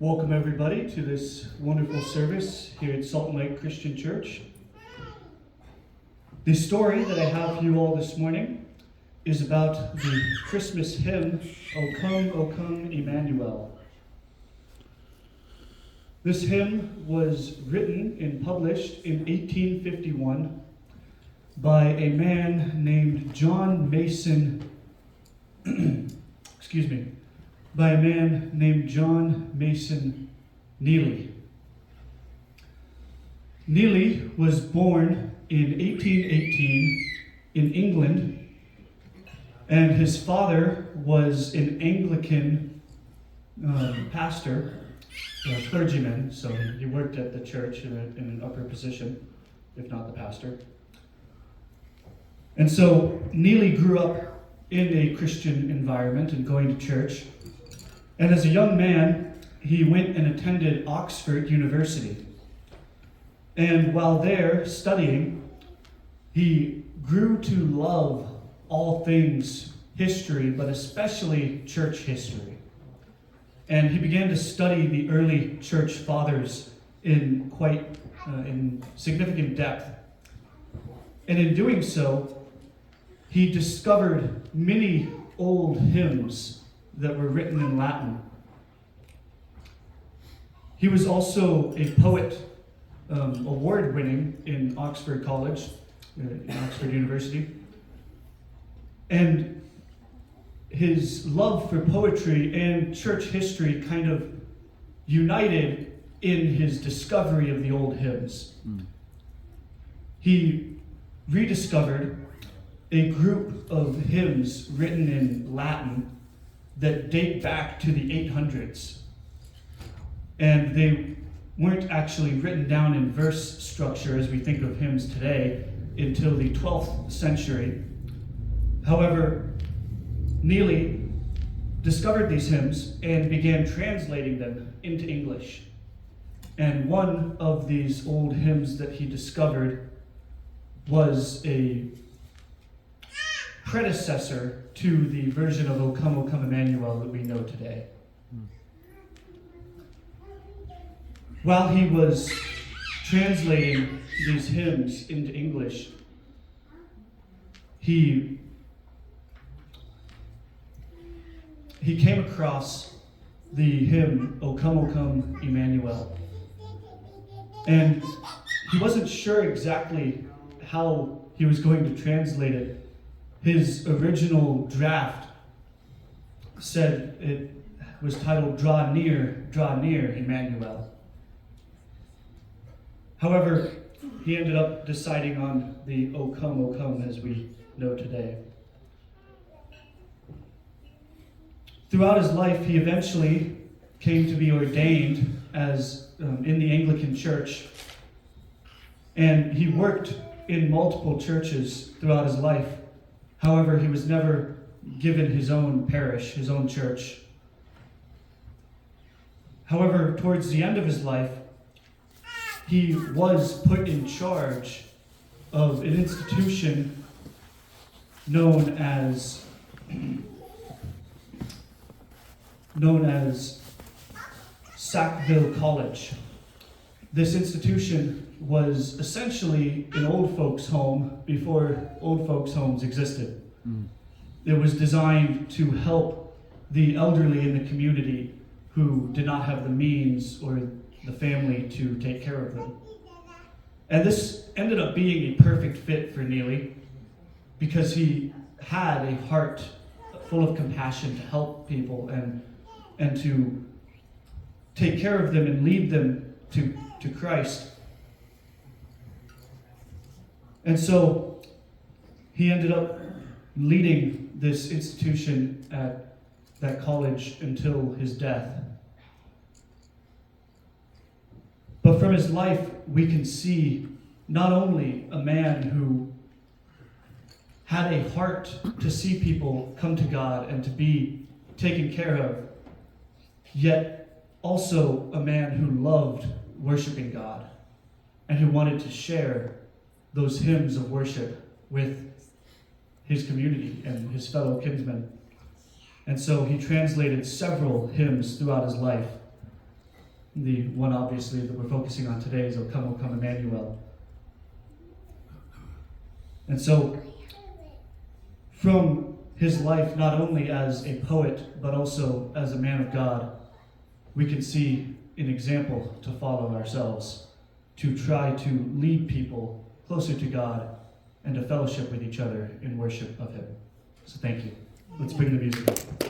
Welcome everybody to this wonderful service here at Salt Lake Christian Church. The story that I have for you all this morning is about the Christmas hymn, O Come, Emmanuel. This hymn was written and published in 1851 by a man named John Mason, by a man named John Mason Neely. Neely was born in 1818 in England, and his father was an Anglican pastor, a clergyman, so he worked at the church in an upper position, if not the pastor. And so Neely grew up in a Christian environment and going to church. And as a young man, he went and attended Oxford University. And while there studying, he grew to love all things history, but especially church history. And he began to study the early church fathers in in significant depth. And in doing so, he discovered many old hymns that were written in Latin. He was also a poet, award-winning in Oxford College, in Oxford University. And his love for poetry and church history kind of united in his discovery of the old hymns. He rediscovered a group of hymns written in Latin that date back to the 800s. And they weren't actually written down in verse structure as we think of hymns today until the 12th century. However, Neely discovered these hymns and began translating them into English. And one of these old hymns that he discovered was a predecessor to the version of O Come, Emmanuel that we know today. While he was translating these hymns into English, he came across the hymn, O Come, Emmanuel. And he wasn't sure exactly how he was going to translate it. His original draft said it was titled Draw Near, Emmanuel. However, he ended up deciding on the O Come as we know today. Throughout his life, he eventually came to be ordained as in the Anglican Church, and he worked in multiple churches throughout his life. However, he was never given his own parish, his own church. However, towards the end of his life, he was put in charge of an institution known as Sackville College. This institution was essentially an old folks' home before old folks' homes existed. It was designed to help the elderly in the community who did not have the means or the family to take care of them. And this ended up being a perfect fit for Neely because he had a heart full of compassion to help people and to take care of them and lead them to Christ. And so he ended up leading this institution at that college until his death. But from his life, we can see not only a man who had a heart to see people come to God and to be taken care of, yet also a man who loved worshiping God and who wanted to share those hymns of worship with his community and his fellow kinsmen. And so he translated several hymns throughout his life. The one, obviously, that we're focusing on today is O Come, Emmanuel. And so, from his life, not only as a poet, but also as a man of God, we can see an example to follow ourselves, to try to lead people closer to God and to fellowship with each other in worship of him. So thank you. Let's bring the music up.